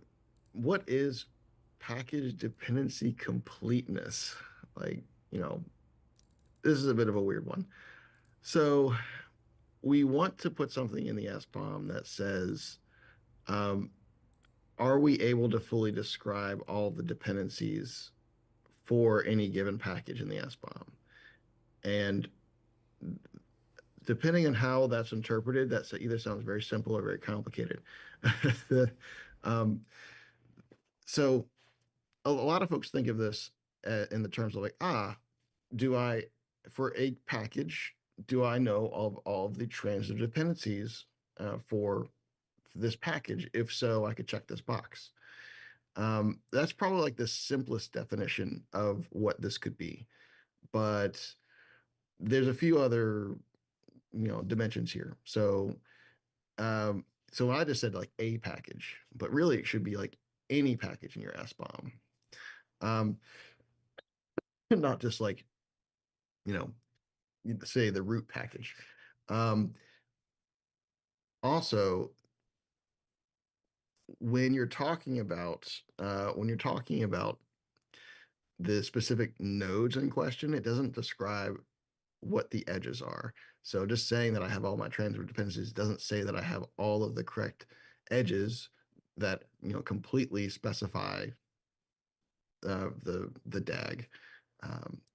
S3: what is package dependency completeness? Like, this is a bit of a weird one. So we want to put something in the SBOM that says, um, are we able to fully describe all the dependencies for any given package in the SBOM? And depending on how that's interpreted, that either sounds very simple or very complicated. um, so a lot of folks think of this in the terms of like, do I, for a package, do I know of all of the transitive dependencies for this package? If so, I could check this box. That's probably like the simplest definition of what this could be. But there's a few other, dimensions here. So, so I just said like a package, but really it should be like any package in your SBOM. Not just like, you know, say the root package. Also, when you're talking about the specific nodes in question, it doesn't describe what the edges are. So just saying that I have all my transitive dependencies doesn't say that I have all of the correct edges that completely specify the DAG.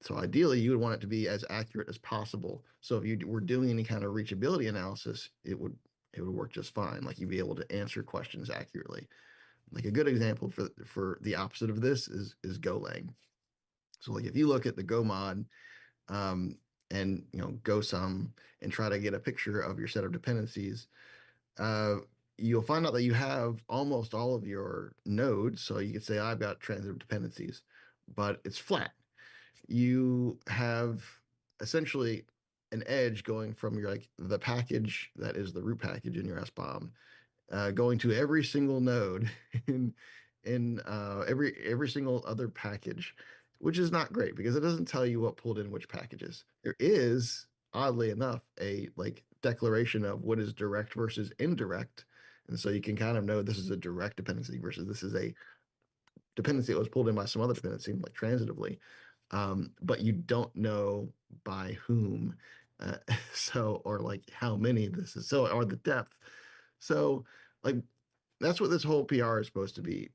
S3: So ideally, you would want it to be as accurate as possible. So if you were doing any kind of reachability analysis, it would work just fine. Like you'd be able to answer questions accurately. Like a good example for the opposite of this is Golang. So like if you look at the Go mod and go sum and try to get a picture of your set of dependencies, you'll find out that you have almost all of your nodes. So you could say I've got transitive dependencies, but it's flat. You have essentially an edge going from your like the package that is the root package in your SBOM, going to every single node in every single other package, which is not great because it doesn't tell you what pulled in which packages. There is, oddly enough, a like declaration of what is direct versus indirect, and so you can kind of know this is a direct dependency versus this is a dependency that was pulled in by some other dependency, like transitively. But you don't know by whom, uh, so or like how many this is, so or the depth. So like that's what this whole PR is supposed to be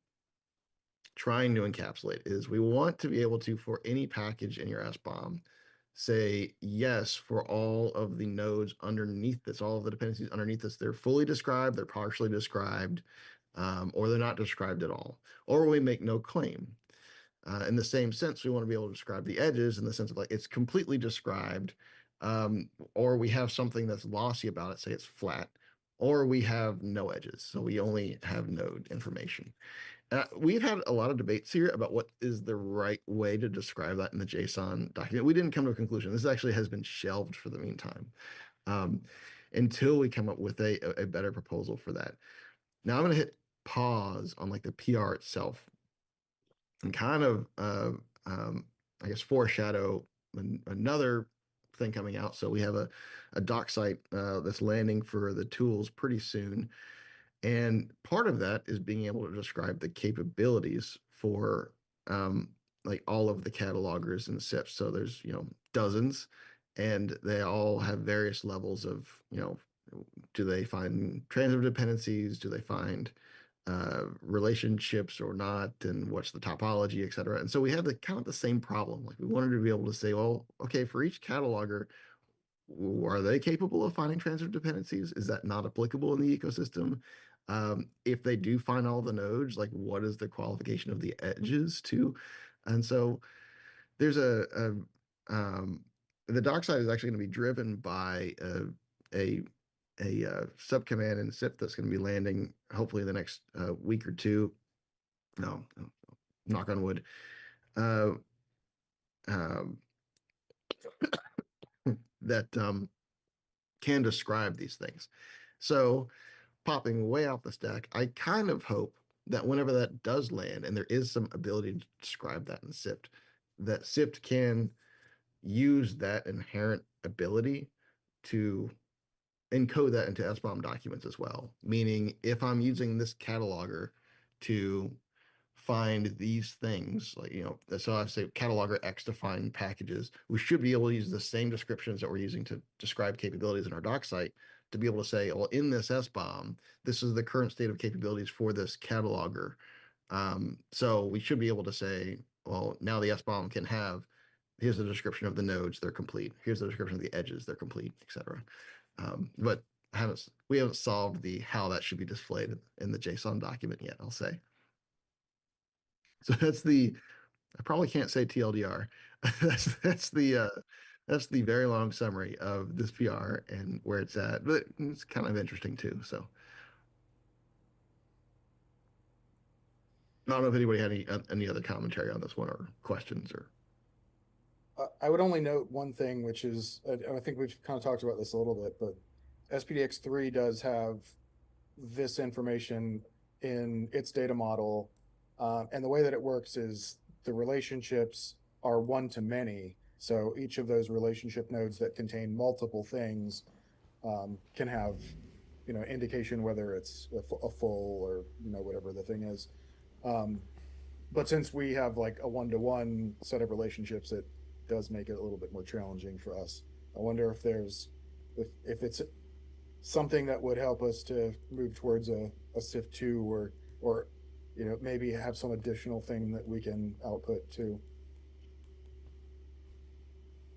S3: trying to encapsulate is we want to be able to, for any package in your SBOM, say yes for all of the nodes underneath this, all of the dependencies underneath this. They're fully described, they're partially described, or they're not described at all, or we make no claim. In the same sense, we want to be able to describe the edges in the sense of like it's completely described, or we have something that's lossy about it, say it's flat, or we have no edges, so we only have node information. We've had a lot of debates here about what is the right way to describe that in the JSON document. We didn't come to a conclusion. This actually has been shelved for the meantime, until we come up with a better proposal for that. Now I'm going to hit pause on like the PR itself and kind of, I guess, foreshadow another thing coming out. So we have a doc site that's landing for the tools pretty soon. And part of that is being able to describe the capabilities for like all of the catalogers and SIFs. So there's, dozens, and they all have various levels of, do they find transitive dependencies? Do they find relationships or not? And what's the topology, et cetera? And so we have the kind of the same problem. Like we wanted to be able to say, well, okay, for each cataloger, are they capable of finding transitive dependencies? Is that not applicable in the ecosystem? If they do find all the nodes, like what is the qualification of the edges too? And so there's the doc side is actually going to be driven by a subcommand in Syft that's going to be landing hopefully in the next week or two. No, knock on wood. uh, um, that can describe these things. So, popping way off the stack, I kind of hope that whenever that does land, and there is some ability to describe that in Syft, that Syft can use that inherent ability to encode that into SBOM documents as well. Meaning, if I'm using this cataloger to find these things, like, so I say cataloger X to find packages, we should be able to use the same descriptions that we're using to describe capabilities in our doc site to be able to say, well, in this SBOM, this is the current state of capabilities for this cataloger. So we should be able to say, well, now the SBOM can have, here's the description of the nodes, they're complete. Here's the description of the edges, they're complete, etc. But we haven't solved the how that should be displayed in the JSON document yet, I'll say. So I probably can't say TLDR. That's the very long summary of this PR and where it's at, but it's kind of interesting too. So I don't know if anybody had any other commentary on this one or questions or.
S5: I would only note one thing, which is, I think we've kind of talked about this a little bit, but SPDX3 does have this information in its data model. And the way that it works is the relationships are one to many. So each of those relationship nodes that contain multiple things can have, indication whether it's a full or, whatever the thing is. But since we have like a one-to-one set of relationships, it does make it a little bit more challenging for us. I wonder if it's something that would help us to move towards a Syft 2 or maybe have some additional thing that we can output too.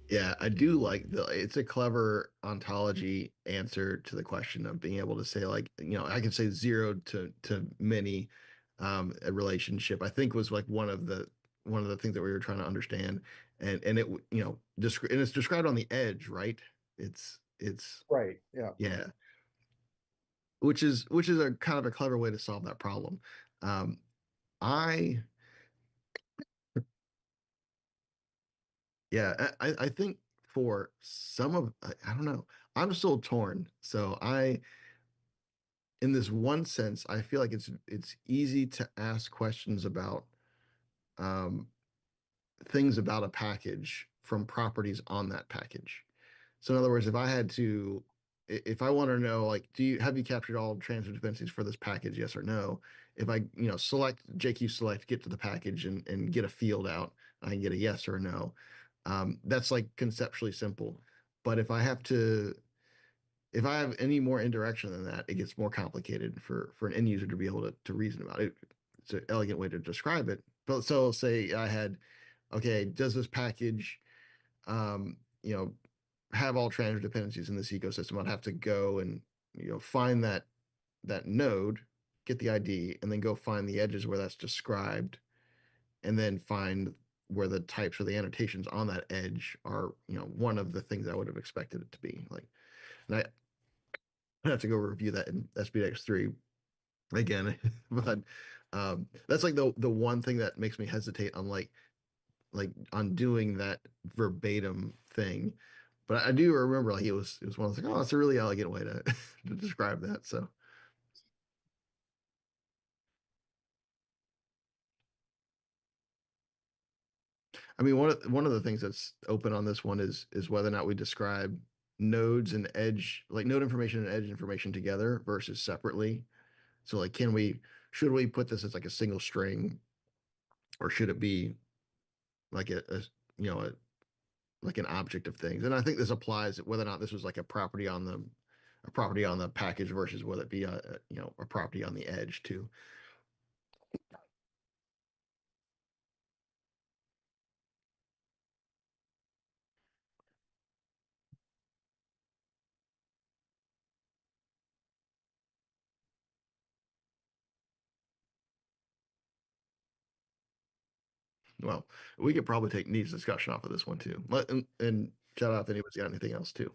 S3: Yeah, I do like it's a clever ontology answer to the question of being able to say, like, I can say zero to many, a relationship, I think, was like one of the things that we were trying to understand. And it, and it's described on the edge, right? It's
S5: Right. Yeah.
S3: Yeah, which is a kind of a clever way to solve that problem. Um, I Yeah, I think for some of, I don't know, I'm still torn. So in this one sense, I feel like it's easy to ask questions about um, things about a package from properties on that package. So in other words, if I want to know, like, have you captured all transfer dependencies for this package? Yes or no. If I, select JQ select, get to the package and get a field out, I can get a yes or a no. That's like conceptually simple. But if I have any more indirection than that, it gets more complicated for an end user to be able to reason about it. It's an elegant way to describe it. But so say I had, okay, does this package, um, you know, have all transfer dependencies in this ecosystem? I'd have to go and find that node, get the ID, and then go find the edges where that's described, and then find where the types or the annotations on that edge are, one of the things I would have expected it to be. Like, and I have to go review that in SPDX3 again, but that's like the one thing that makes me hesitate on like on doing that verbatim thing. But I do remember, like, it was one of those, like, oh, it's a really elegant way to to describe that. So I mean, one of the things that's open on this one is whether or not we describe nodes and edge, like node information and edge information together versus separately. So like, should we put this as like a single string, or should it be like a you know a, like an object of things? And I think this applies whether or not this was like a property on the package versus whether it be a property on the edge too. Well, we could probably take Neat's discussion off of this one too. And shout out if anybody's got anything else too.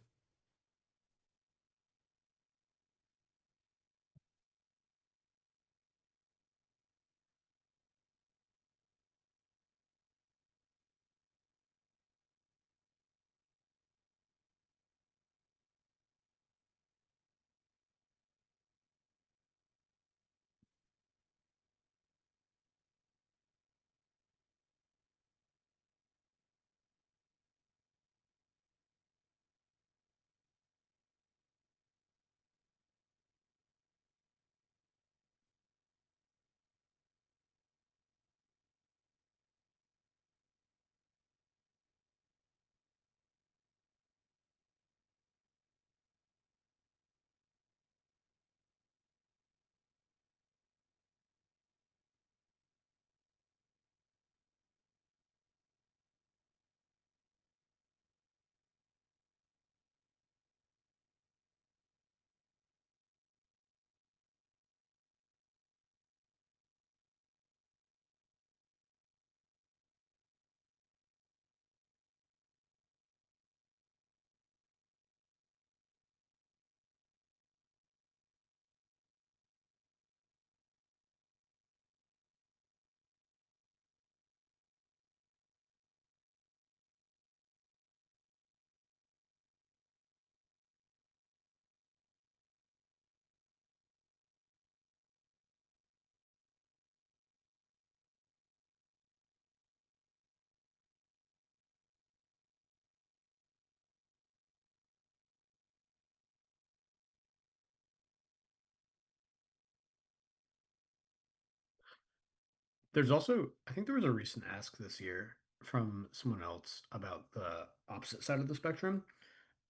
S2: There's also, I think there was a recent ask this year from someone else about the opposite side of the spectrum.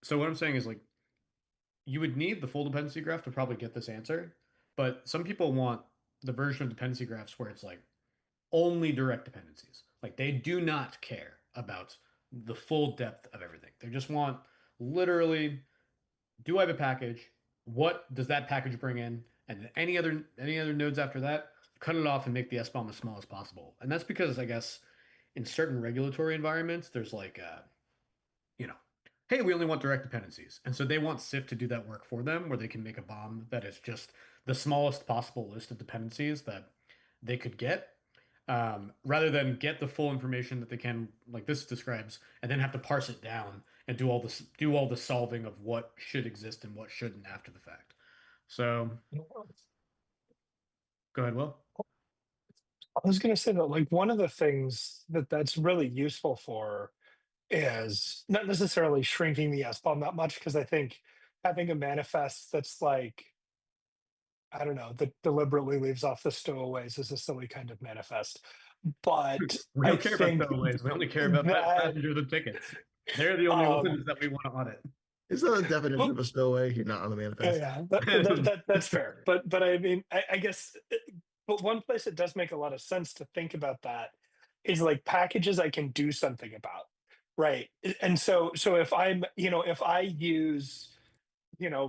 S2: So what I'm saying is like you would need the full dependency graph to probably get this answer, but some people want the version of dependency graphs where it's like only direct dependencies. Like they do not care about the full depth of everything. They just want literally, do I have a package? What does that package bring in? And any other nodes after that, cut it off and make the SBOM as small as possible. And that's because I guess in certain regulatory environments, there's like you know, hey, we only want direct dependencies. And so they want Syft to do that work for them where they can make a bomb that is just the smallest possible list of dependencies that they could get, rather than get the full information that they can, like this describes, and then have to parse it down and do all the solving of what should exist and what shouldn't after the fact. So go ahead, Will.
S4: I was going to say that like one of the things that's really useful for is not necessarily shrinking the SBOM that much, because I think having a manifest that's like, I don't know, that deliberately leaves off the stowaways is a silly kind of manifest. But
S2: We
S4: I
S2: don't care about
S4: think
S2: stowaways. We only care about
S4: that
S2: passengers and tickets. They're the only ones that we want to audit.
S3: Is that a definition of a stowaway? You're not on the manifest.
S4: yeah, that's fair. But I mean, I guess, but one place it does make a lot of sense to think about that is like packages I can do something about, right? And so if I'm, if I use,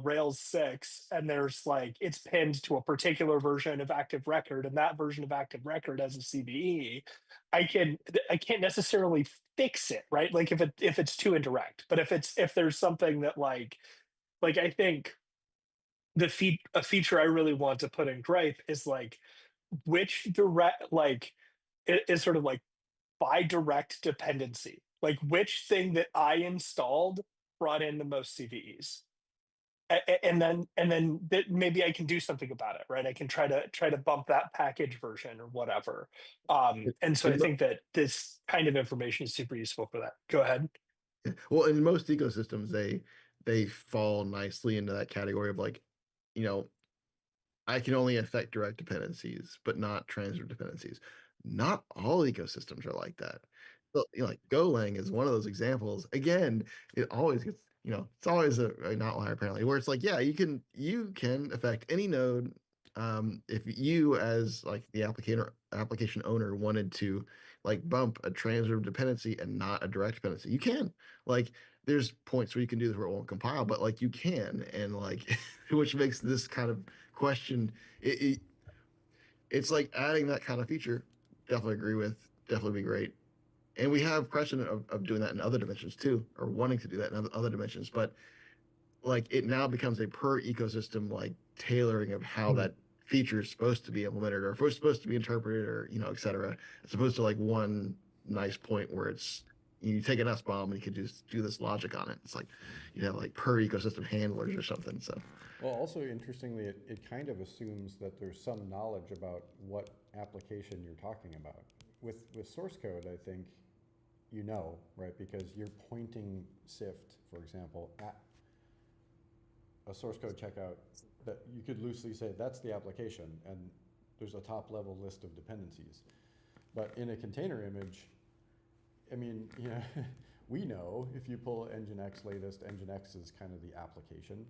S4: Rails 6 and there's like it's pinned to a particular version of Active Record and that version of Active Record has a CVE, I can't necessarily fix it, right? Like if it's too indirect, but if there's something that like I think a feature I really want to put in Grype is like which direct like it is sort of like by direct dependency, like which thing that I installed brought in the most CVEs. And then that maybe I can do something about it, right? I can try to bump that package version or whatever. And so I
S3: In mo-
S4: think that this kind of information is super useful for that. Go ahead.
S3: well, in most ecosystems, they fall nicely into that category of like, you know, I can only affect direct dependencies, but not transitive dependencies. Not all ecosystems are like that. So, like Golang is one of those examples. Again, it always gets, it's always an outlier apparently, where it's like, yeah, you can affect any node. If you as like the application owner wanted to like bump a transitive dependency and not a direct dependency, you can. Like there's points where you can do this where it won't compile, but like you can, and like which makes this kind of question it's like adding that kind of feature. Definitely agree with. Definitely be great. And we have precedent of doing that in other dimensions too, or wanting to do that in other dimensions. But like it now becomes a per ecosystem like tailoring of how that feature is supposed to be implemented or if it's supposed to be interpreted or et cetera, as opposed to like one nice point where it's you take an SBOM and you could just do this logic on it. It's like you have like per ecosystem handlers or something. So
S1: Well, also interestingly, it kind of assumes that there's some knowledge about what application you're talking about. With source code, I think right? Because you're pointing Syft, for example, at a source code checkout that you could loosely say that's the application, and there's a top level list of dependencies. But in a container image, I mean, we know if you pull Nginx latest, Nginx is kind of the application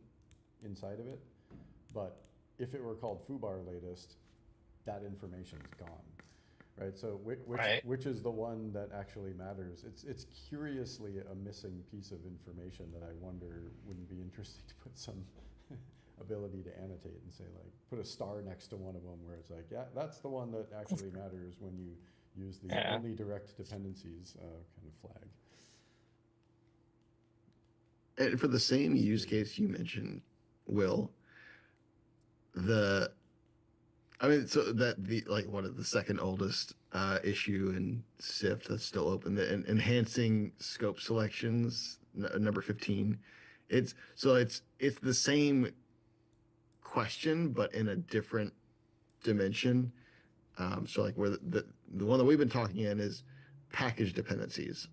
S1: inside of it. But if it were called foobar latest, that information's gone, right? So which is the one that actually matters? It's curiously a missing piece of information that I wonder wouldn't be interesting to put some ability to annotate and say like, put a star next to one of them where it's like, yeah, that's the one that actually matters when you use the only direct dependencies kind of flag.
S3: And for the same use case you mentioned, Will, so that the like one of the second oldest issue in Syft that's still open, the enhancing scope selections, number 15. It's the same question, but in a different dimension. So like where the one that we've been talking in is package dependencies.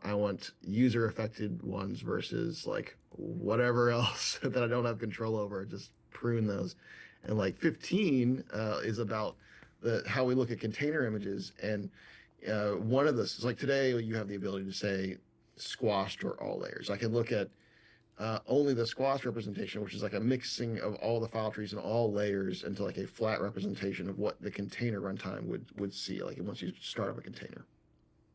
S3: I want user affected ones versus like whatever else that I don't have control over. Just prune those. And like 15 is about how we look at container images. And one of this is like today you have the ability to say squashed or all layers. I can look at only the squash representation, which is like a mixing of all the file trees and all layers into like a flat representation of what the container runtime would see, like once you start up a container,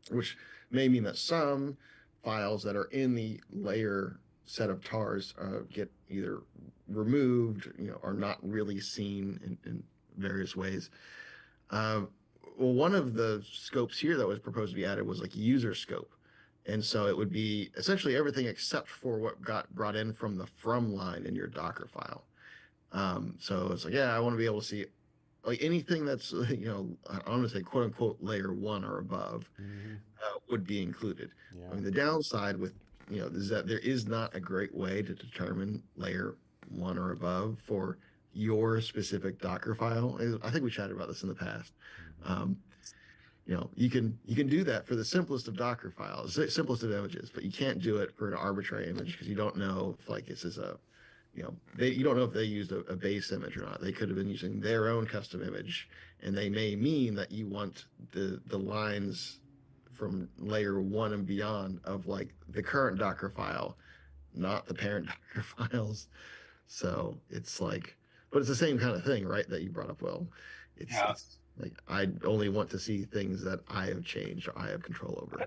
S3: which may mean that some files that are in the layer set of tars get either removed, are not really seen in various ways. Well, one of the scopes here that was proposed to be added was like user scope. And so it would be essentially everything except for what got brought in from the from line in your Docker file. So it's like, yeah, I want to be able to see like anything that's, I want to say quote unquote layer 1 or above would be included.
S1: Yeah.
S3: I mean, the downside with, is that there is not a great way to determine layer 1 or above for your specific Docker file. I think we chatted about this in the past. You can do that for the simplest of Docker files, simplest of images, but you can't do it for an arbitrary image because you don't know if like this is you don't know if they used a base image or not. They could have been using their own custom image, and they may mean that you want the lines from layer 1 and beyond of like the current Docker file, not the parent Docker files. So it's like, but it's the same kind of thing, right? That you brought up. Well, it's like I only want to see things that I have changed or I have control over.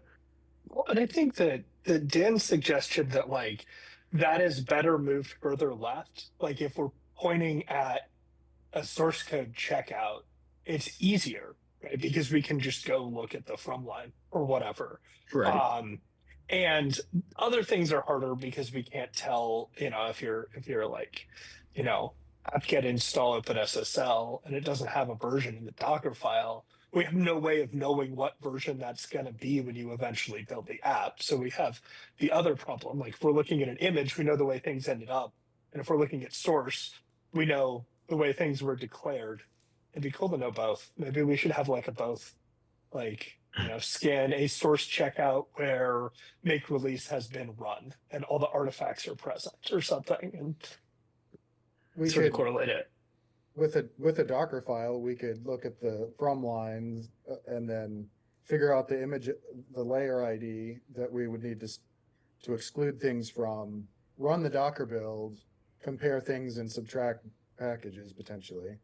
S4: Well, and I think that Dan's suggestion that like that is better moved further left. Like if we're pointing at a source code checkout, it's easier, right? Because we can just go look at the from line or whatever.
S3: Right.
S4: And other things are harder because we can't tell, if you're like, apt-get install OpenSSL and it doesn't have a version in the Docker file, we have no way of knowing what version that's going to be when you eventually build the app. So we have the other problem. Like if we're looking at an image, we know the way things ended up. And if we're looking at source, we know the way things were declared. It'd be cool to know both. Maybe we should have like a both, like, scan a source checkout where make release has been run and all the artifacts are present or something, and
S5: We
S4: sort of
S5: should,
S4: correlate it.
S5: with a Docker file, we could look at the from lines and then figure out the image, the layer ID that we would need to exclude things from, run the Docker build, compare things and subtract packages potentially.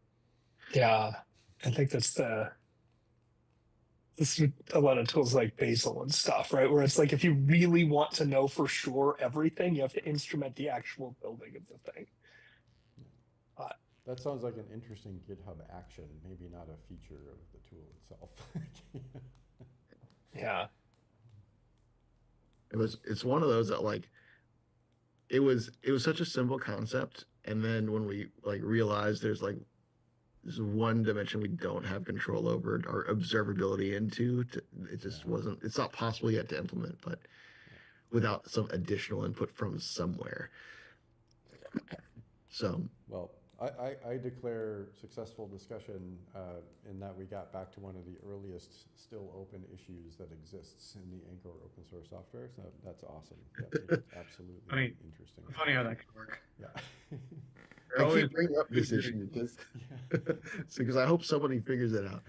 S4: Yeah, I think this is a lot of tools like Bazel and stuff, right? Where it's like if you really want to know for sure everything, you have to instrument the actual building of the thing.
S1: That sounds like an interesting GitHub action, maybe not a feature of the tool itself.
S4: Yeah.
S3: It's one of those that like it was such a simple concept, and then when we like realized there's one dimension we don't have control over or observability into, it just wasn't, it's not possible yet to implement, but without some additional input from somewhere. So
S1: well, I declare successful discussion in that we got back to one of the earliest still open issues that exists in the Anchore open source software. So that's awesome. That's absolutely interesting.
S2: Funny how that could work.
S1: Yeah.
S3: I keep bringing up this issue because I hope somebody figures it out.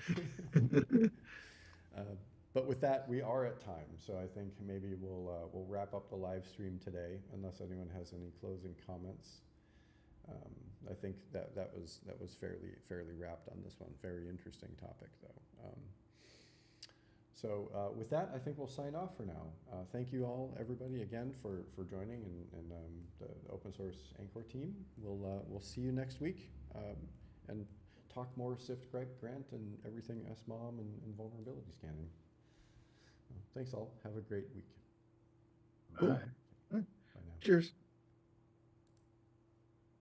S1: But with that, we are at time, so I think maybe we'll wrap up the live stream today, unless anyone has any closing comments. I think that was fairly wrapped on this one. Very interesting topic, though. So with that, I think we'll sign off for now. Thank you all, everybody, again for joining and the open source Anchore team. We'll see you next week and talk more Syft, Grype, Grant, and everything SBOM and vulnerability scanning. Thanks all. Have a great week.
S3: Cool.
S1: Bye now.
S3: Cheers.